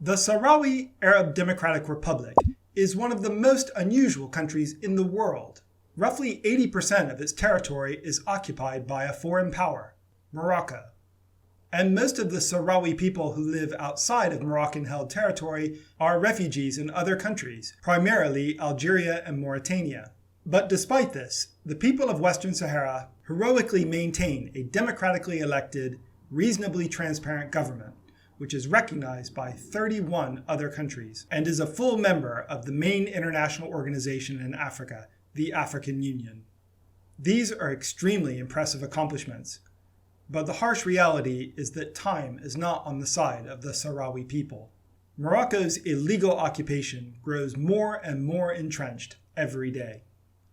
The Sahrawi Arab Democratic Republic is one of the most unusual countries in the world. Roughly 80% of its territory is occupied by a foreign power, Morocco. And most of the Sahrawi people who live outside of Moroccan-held territory are refugees in other countries, primarily Algeria and Mauritania. But despite this, the people of Western Sahara heroically maintain a democratically elected, reasonably transparent government, which is recognized by 31 other countries, and is a full member of the main international organization in Africa, the African Union. These are extremely impressive accomplishments, but the harsh reality is that time is not on the side of the Sahrawi people. Morocco's illegal occupation grows more and more entrenched every day.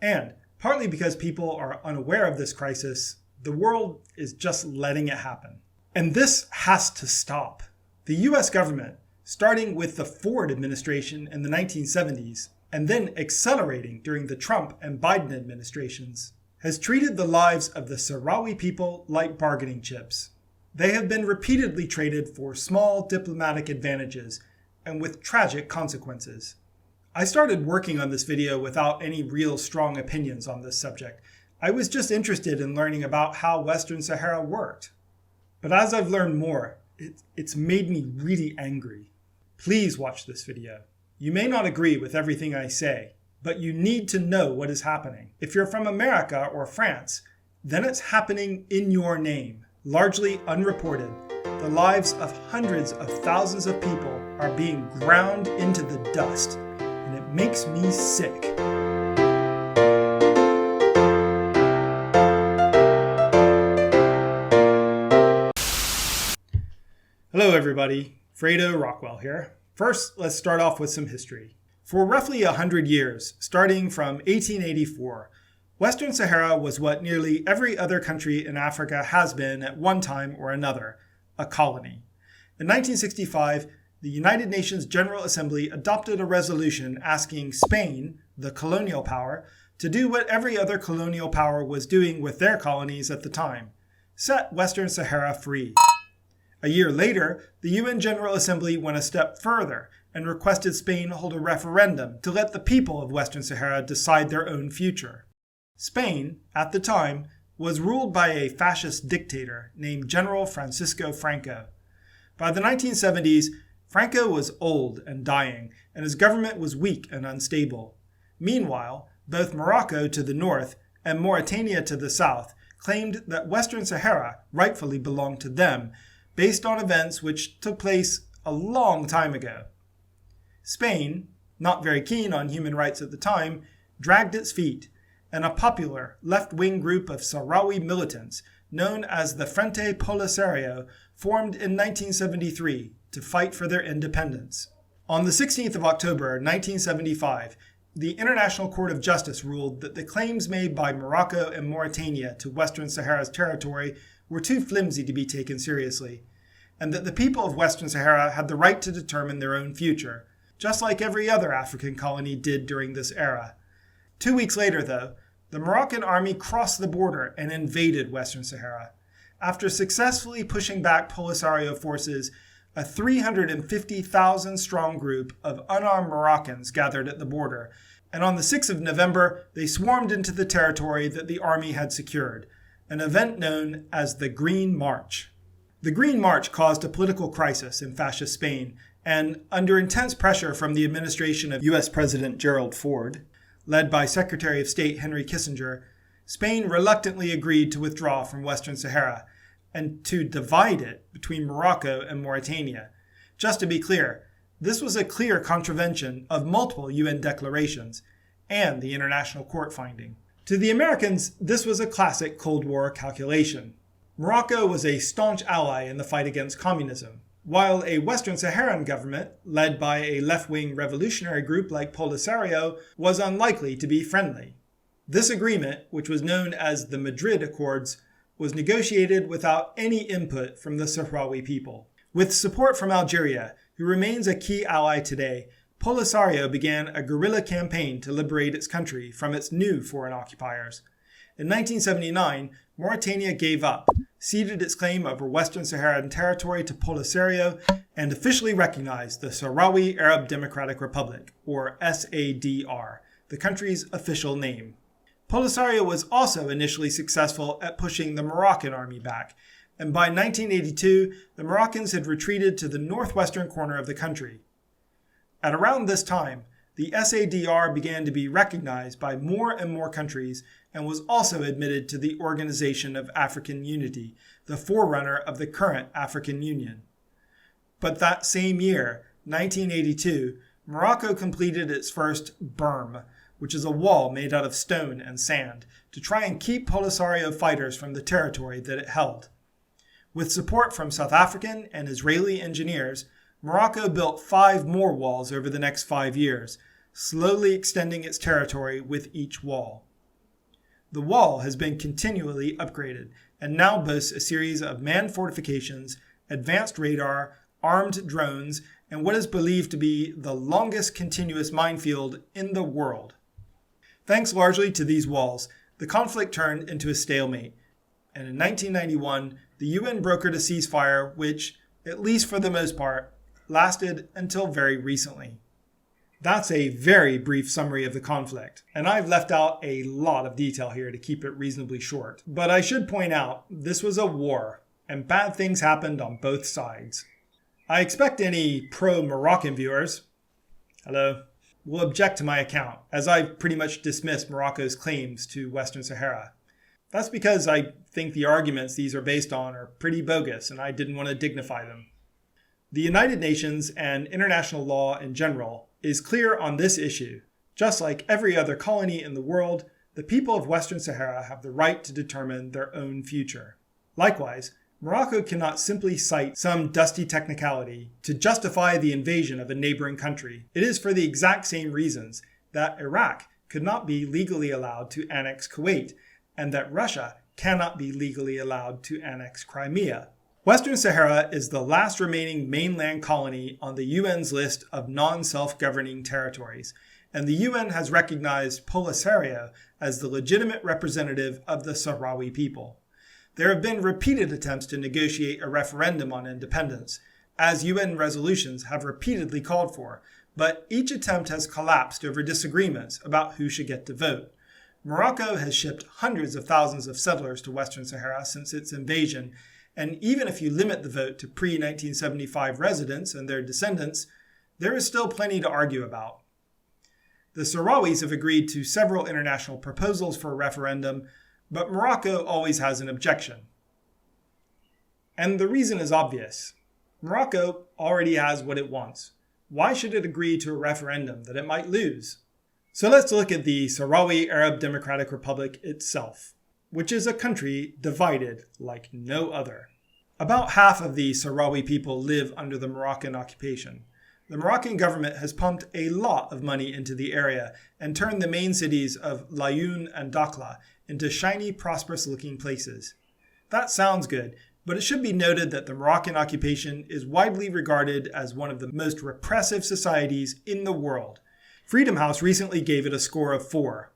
And, partly because people are unaware of this crisis, the world is just letting it happen. And this has to stop. The US government, starting with the Ford administration in the 1970s, and then accelerating during the Trump and Biden administrations, has treated the lives of the Sahrawi people like bargaining chips. They have been repeatedly traded for small diplomatic advantages and with tragic consequences. I started working on this video without any real strong opinions on this subject. I was just interested in learning about how Western Sahara worked. But as I've learned more, it's made me really angry. Please watch this video. You may not agree with everything I say, but you need to know what is happening. If you're from America or France, then it's happening in your name, largely unreported. The lives of hundreds of thousands of people are being ground into the dust, and it makes me sick. Hello everybody, Fredo Rockwell here. First, let's start off with some history. For roughly 100 years, starting from 1884, Western Sahara was what nearly every other country in Africa has been at one time or another, a colony. In 1965, the United Nations General Assembly adopted a resolution asking Spain, the colonial power, to do what every other colonial power was doing with their colonies at the time, set Western Sahara free. A year later, the UN General Assembly went a step further and requested Spain hold a referendum to let the people of Western Sahara decide their own future. Spain, at the time, was ruled by a fascist dictator named General Francisco Franco. By the 1970s, Franco was old and dying, and his government was weak and unstable. Meanwhile, both Morocco to the north and Mauritania to the south claimed that Western Sahara rightfully belonged to them, based on events which took place a long time ago. Spain, not very keen on human rights at the time, dragged its feet, and a popular left-wing group of Sahrawi militants known as the Frente Polisario formed in 1973 to fight for their independence. On the 16th of October 1975, the International Court of Justice ruled that the claims made by Morocco and Mauritania to Western Sahara's territory were too flimsy to be taken seriously, and that the people of Western Sahara had the right to determine their own future, just like every other African colony did during this era. 2 weeks later, though, the Moroccan army crossed the border and invaded Western Sahara. After successfully pushing back Polisario forces, a 350,000-strong group of unarmed Moroccans gathered at the border, and on the 6th of November, they swarmed into the territory that the army had secured, an event known as the Green March. The Green March caused a political crisis in fascist Spain, and under intense pressure from the administration of US President Gerald Ford, led by Secretary of State Henry Kissinger, Spain reluctantly agreed to withdraw from Western Sahara and to divide it between Morocco and Mauritania. Just to be clear, this was a clear contravention of multiple UN declarations and the International Court finding. To the Americans, this was a classic Cold War calculation. Morocco was a staunch ally in the fight against communism, while a Western Saharan government, led by a left-wing revolutionary group like Polisario, was unlikely to be friendly. This agreement, which was known as the Madrid Accords, was negotiated without any input from the Sahrawi people. With support from Algeria, who remains a key ally today, Polisario began a guerrilla campaign to liberate its country from its new foreign occupiers. In 1979, Mauritania gave up, ceded its claim over Western Saharan territory to Polisario, and officially recognized the Sahrawi Arab Democratic Republic, or SADR, the country's official name. Polisario was also initially successful at pushing the Moroccan army back, and by 1982, the Moroccans had retreated to the northwestern corner of the country. At around this time, the SADR began to be recognized by more and more countries and was also admitted to the Organization of African Unity, the forerunner of the current African Union. But that same year, 1982, Morocco completed its first berm, which is a wall made out of stone and sand, to try and keep Polisario fighters from the territory that it held. With support from South African and Israeli engineers, Morocco built 5 more walls over the next 5 years, slowly extending its territory with each wall. The wall has been continually upgraded and now boasts a series of manned fortifications, advanced radar, armed drones, and what is believed to be the longest continuous minefield in the world. Thanks largely to these walls, the conflict turned into a stalemate, and in 1991, the UN brokered a ceasefire which, at least for the most part, lasted until very recently. That's a very brief summary of the conflict, and I've left out a lot of detail here to keep it reasonably short. But I should point out, this was a war, and bad things happened on both sides. I expect any pro-Moroccan viewers, hello, will object to my account, as I've pretty much dismissed Morocco's claims to Western Sahara. That's because I think the arguments these are based on are pretty bogus, and I didn't want to dignify them. The United Nations and international law in general is clear on this issue. Just like every other colony in the world, the people of Western Sahara have the right to determine their own future. Likewise, Morocco cannot simply cite some dusty technicality to justify the invasion of a neighboring country. It is for the exact same reasons that Iraq could not be legally allowed to annex Kuwait, and that Russia cannot be legally allowed to annex Crimea. Western Sahara is the last remaining mainland colony on the UN's list of non-self-governing territories, and the UN has recognized Polisario as the legitimate representative of the Sahrawi people. There have been repeated attempts to negotiate a referendum on independence, as UN resolutions have repeatedly called for, but each attempt has collapsed over disagreements about who should get to vote. Morocco has shipped hundreds of thousands of settlers to Western Sahara since its invasion, and even if you limit the vote to pre-1975 residents and their descendants, there is still plenty to argue about. The Sahrawis have agreed to several international proposals for a referendum, but Morocco always has an objection. And the reason is obvious. Morocco already has what it wants. Why should it agree to a referendum that it might lose? So let's look at the Sahrawi Arab Democratic Republic itself, which is a country divided like no other. About half of the Sahrawi people live under the Moroccan occupation. The Moroccan government has pumped a lot of money into the area and turned the main cities of Laayoune and Dakhla into shiny, prosperous-looking places. That sounds good, but it should be noted that the Moroccan occupation is widely regarded as one of the most repressive societies in the world. Freedom House recently gave it a score of 4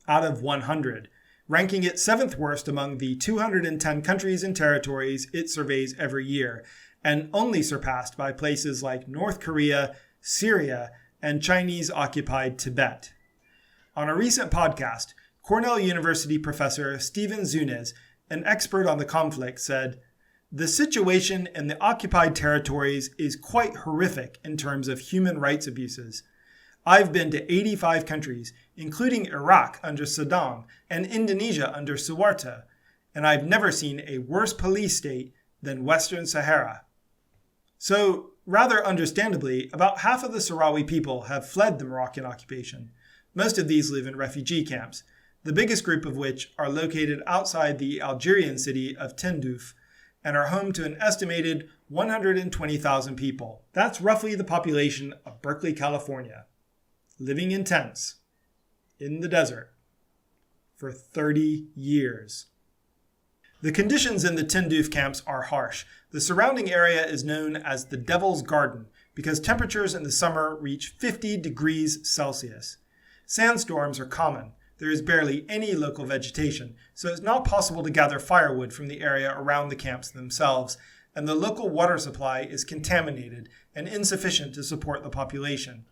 out of 100, ranking it 7th worst among the 210 countries and territories it surveys every year, and only surpassed by places like North Korea, Syria, and Chinese-occupied Tibet. On a recent podcast, Cornell University professor Stephen Zunes, an expert on the conflict, said, "The situation in the occupied territories is quite horrific in terms of human rights abuses. I've been to 85 countries, including Iraq under Saddam and Indonesia under Suharto, and I've never seen a worse police state than Western Sahara." So, rather understandably, about half of the Sahrawi people have fled the Moroccan occupation. Most of these live in refugee camps, the biggest group of which are located outside the Algerian city of Tindouf and are home to an estimated 120,000 people. That's roughly the population of Berkeley, California, living in tents, in the desert, for 30 years. The conditions in the Tindouf camps are harsh. The surrounding area is known as the Devil's Garden because temperatures in the summer reach 50 degrees Celsius. Sandstorms are common. There is barely any local vegetation, so it's not possible to gather firewood from the area around the camps themselves, and the local water supply is contaminated and insufficient to support the population.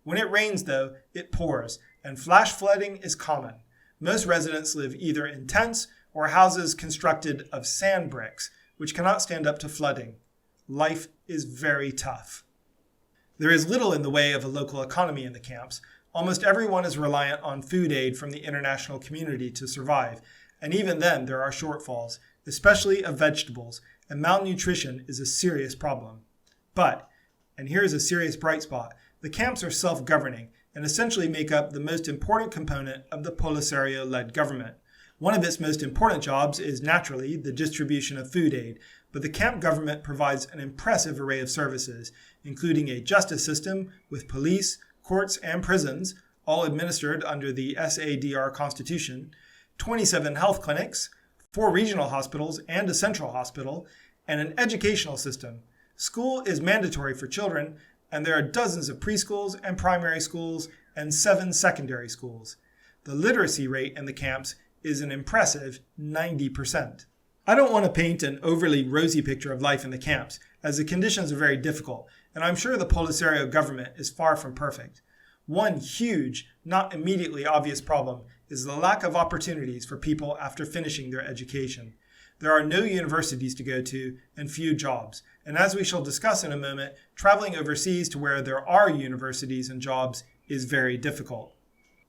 When it rains, though, it pours, and flash flooding is common. Most residents live either in tents or houses constructed of sand bricks, which cannot stand up to flooding. Life is very tough. There is little in the way of a local economy in the camps. Almost everyone is reliant on food aid from the international community to survive, and even then there are shortfalls, especially of vegetables, and malnutrition is a serious problem. But, and here is a serious bright spot, the camps are self-governing and essentially make up the most important component of the Polisario-led government. One of its most important jobs is naturally the distribution of food aid, but the camp government provides an impressive array of services, including a justice system with police, courts, and prisons, all administered under the SADR Constitution, 27 health clinics, 4 regional hospitals and a central hospital, and an educational system. School is mandatory for children, and there are dozens of preschools and primary schools and 7 secondary schools. The literacy rate in the camps is an impressive 90%. I don't want to paint an overly rosy picture of life in the camps, as the conditions are very difficult, and I'm sure the Polisario government is far from perfect. One huge, not immediately obvious problem is the lack of opportunities for people after finishing their education. There are no universities to go to and few jobs, and as we shall discuss in a moment, traveling overseas to where there are universities and jobs is very difficult.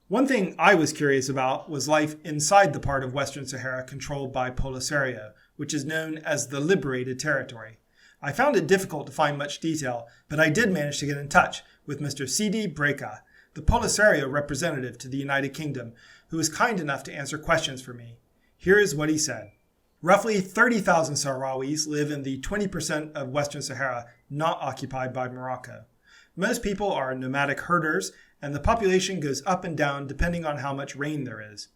One thing I was curious about was life inside the part of Western Sahara controlled by Polisario, which is known as the liberated territory. I found it difficult to find much detail, but I did manage to get in touch with Mr. Sidi Breka, the Polisario representative to the United Kingdom, who was kind enough to answer questions for me. Here is what he said. Roughly 30,000 Sahrawis live in the 20% of Western Sahara not occupied by Morocco. Most people are nomadic herders, and the population goes up and down depending on how much rain there is.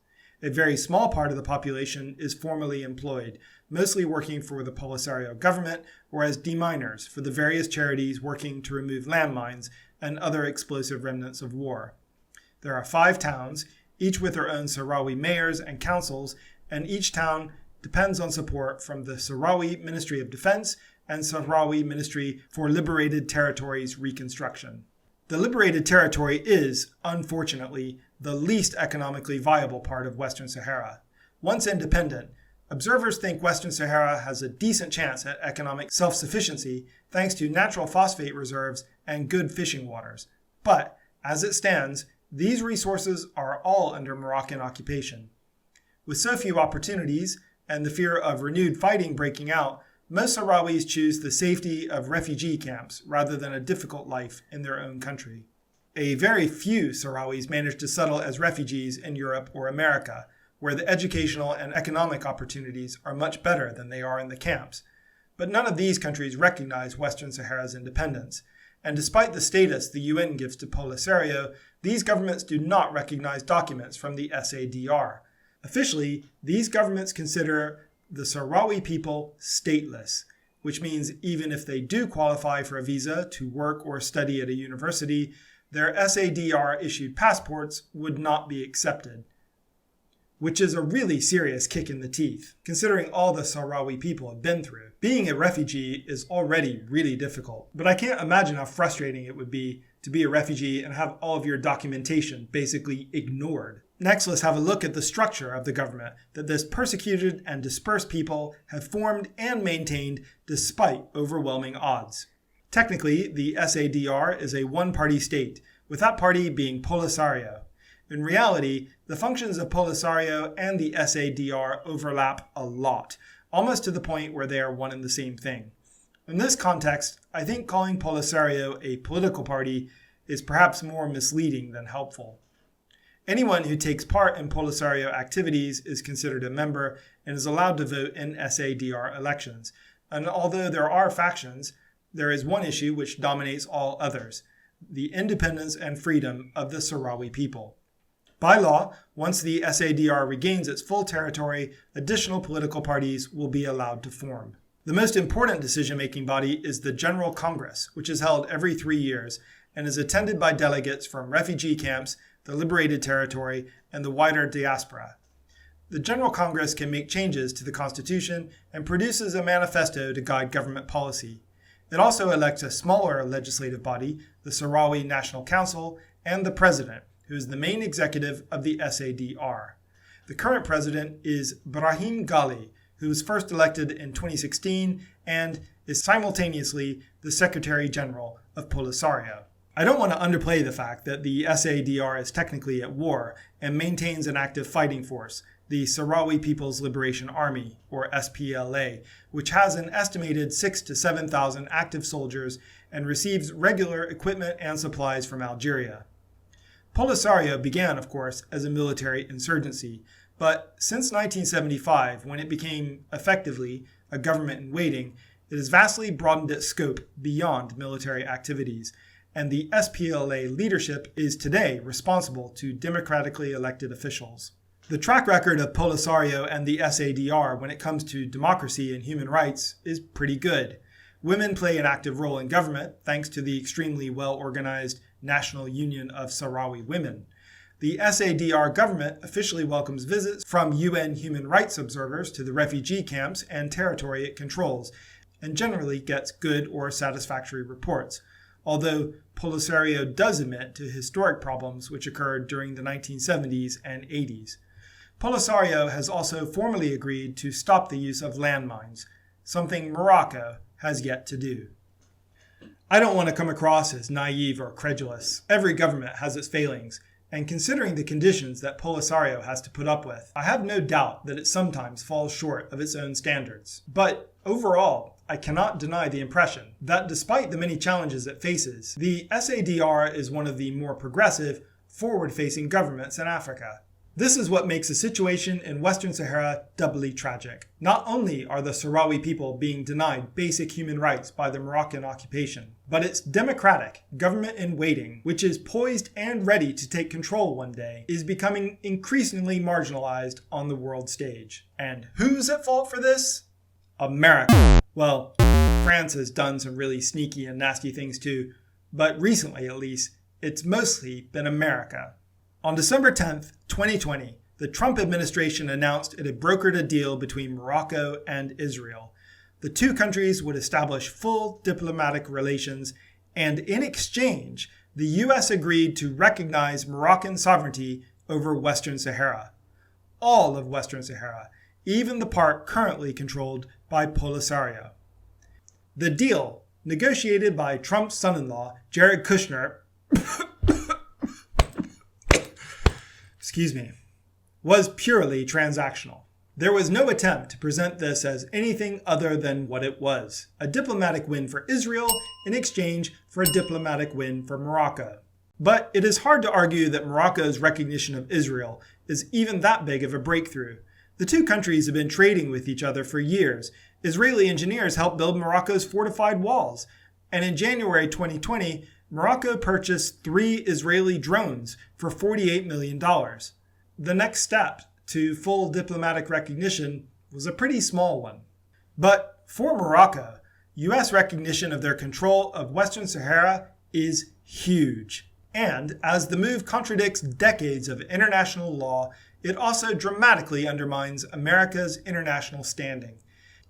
A very small part of the population is formally employed, mostly working for the Polisario government or as deminers for the various charities working to remove landmines and other explosive remnants of war. There are 5 towns, each with their own Sahrawi mayors and councils, and each town depends on support from the Sahrawi Ministry of Defense and Sahrawi Ministry for Liberated Territories Reconstruction. The liberated territory is, unfortunately, the least economically viable part of Western Sahara. Once independent, observers think Western Sahara has a decent chance at economic self-sufficiency thanks to natural phosphate reserves and good fishing waters. But, as it stands, these resources are all under Moroccan occupation. With so few opportunities, and the fear of renewed fighting breaking out, most Sahrawis choose the safety of refugee camps rather than a difficult life in their own country. A very few Sahrawis manage to settle as refugees in Europe or America, where the educational and economic opportunities are much better than they are in the camps. But none of these countries recognize Western Sahara's independence, and despite the status the UN gives to Polisario, these governments do not recognize documents from the SADR. Officially, these governments consider the Sahrawi people stateless, which means even if they do qualify for a visa to work or study at a university, their SADR-issued passports would not be accepted, which is a really serious kick in the teeth, considering all the Sahrawi people have been through. Being a refugee is already really difficult, but I can't imagine how frustrating it would be to be a refugee and have all of your documentation basically ignored. Next, let's have a look at the structure of the government that this persecuted and dispersed people have formed and maintained despite overwhelming odds. Technically, the SADR is a one-party state, with that party being Polisario. In reality, the functions of Polisario and the SADR overlap a lot, almost to the point where they are one and the same thing. In this context, I think calling Polisario a political party is perhaps more misleading than helpful. Anyone who takes part in Polisario activities is considered a member and is allowed to vote in SADR elections. And although there are factions, there is one issue which dominates all others: the independence and freedom of the Sahrawi people. By law, once the SADR regains its full territory, additional political parties will be allowed to form. The most important decision-making body is the General Congress, which is held every 3 years and is attended by delegates from refugee camps, the liberated territory, and the wider diaspora. The General Congress can make changes to the Constitution and produces a manifesto to guide government policy. It also elects a smaller legislative body, the Sahrawi National Council, and the President, who is the main executive of the SADR. The current president is Brahim Ghali, who was first elected in 2016 and is simultaneously the Secretary General of Polisario. I don't want to underplay the fact that the SADR is technically at war and maintains an active fighting force, the Sahrawi People's Liberation Army, or SPLA, which has an estimated 6,000 to 7,000 active soldiers and receives regular equipment and supplies from Algeria. Polisario began, of course, as a military insurgency, but since 1975, when it became effectively a government in waiting, it has vastly broadened its scope beyond military activities, and the SPLA leadership is today responsible to democratically elected officials. The track record of Polisario and the SADR when it comes to democracy and human rights is pretty good. Women play an active role in government thanks to the extremely well-organized National Union of Sahrawi Women. The SADR government officially welcomes visits from UN human rights observers to the refugee camps and territory it controls, and generally gets good or satisfactory reports, although Polisario does admit to historic problems which occurred during the 1970s and 80s. Polisario has also formally agreed to stop the use of landmines, something Morocco has yet to do. I don't want to come across as naive or credulous. Every government has its failings, and considering the conditions that Polisario has to put up with, I have no doubt that it sometimes falls short of its own standards. But overall, I cannot deny the impression that despite the many challenges it faces, the SADR is one of the more progressive, forward-facing governments in Africa. This is what makes the situation in Western Sahara doubly tragic. Not only are the Sahrawi people being denied basic human rights by the Moroccan occupation, but its democratic government in waiting, which is poised and ready to take control one day, is becoming increasingly marginalized on the world stage. And who's at fault for this? America. Well, France has done some really sneaky and nasty things too, but recently at least, it's mostly been America. On December 10th, 2020, the Trump administration announced it had brokered a deal between Morocco and Israel. The two countries would establish full diplomatic relations, and in exchange, the U.S. agreed to recognize Moroccan sovereignty over Western Sahara. All of Western Sahara, even the part currently controlled by Polisario. The deal, negotiated by Trump's son-in-law, Jared Kushner, was purely transactional. There was no attempt to present this as anything other than what it was, a diplomatic win for Israel in exchange for a diplomatic win for Morocco. But it is hard to argue that Morocco's recognition of Israel is even that big of a breakthrough. The two countries have been trading with each other for years. Israeli engineers helped build Morocco's fortified walls, and in January 2020, Morocco purchased 3 Israeli drones for $48 million. The next step to full diplomatic recognition was a pretty small one. But for Morocco, U.S. recognition of their control of Western Sahara is huge. And as the move contradicts decades of international law, it also dramatically undermines America's international standing.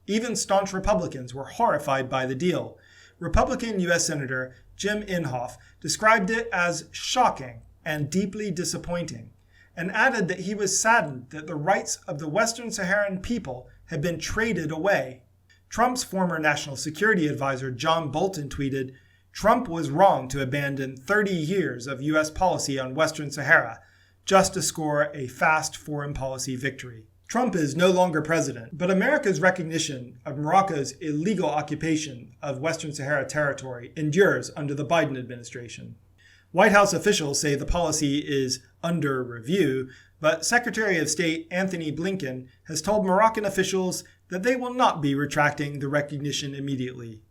Even staunch Republicans were horrified by the deal. Republican U.S. Senator Jim Inhofe described it as shocking and deeply disappointing, and added that he was saddened that the rights of the Western Saharan people had been traded away. Trump's former national security advisor John Bolton tweeted, "Trump was wrong to abandon 30 years of U.S. policy on Western Sahara just to score a fast foreign policy victory." Trump is no longer president, but America's recognition of Morocco's illegal occupation of Western Sahara territory endures under the Biden administration. White House officials say the policy is under review, but Secretary of State Anthony Blinken has told Moroccan officials that they will not be retracting the recognition immediately.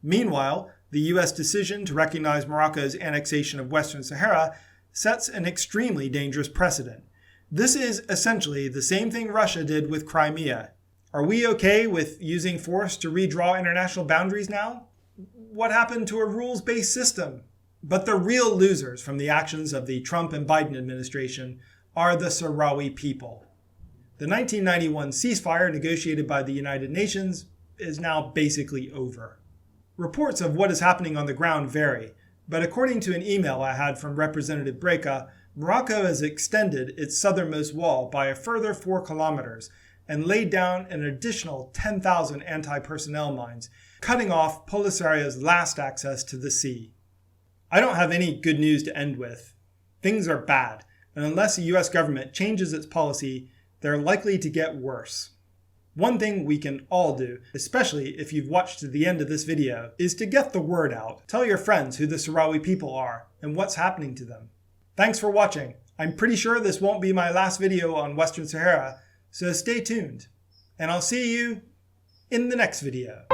Meanwhile, the U.S. decision to recognize Morocco's annexation of Western Sahara sets an extremely dangerous precedent. This is essentially the same thing Russia did with Crimea. Are we okay with using force to redraw international boundaries now? What happened to a rules-based system? But the real losers from the actions of the Trump and Biden administration are the Sahrawi people. The 1991 ceasefire negotiated by the United Nations is now basically over. Reports of what is happening on the ground vary, but according to an email I had from Representative Breka, Morocco has extended its southernmost wall by a further 4 kilometers and laid down an additional 10,000 anti-personnel mines, cutting off Polisario's last access to the sea. I don't have any good news to end with. Things are bad, and unless the US government changes its policy, they're likely to get worse. One thing we can all do, especially if you've watched to the end of this video, is to get the word out. Tell your friends who the Sahrawi people are and what's happening to them. Thanks for watching. I'm pretty sure this won't be my last video on Western Sahara, so stay tuned. And I'll see you in the next video.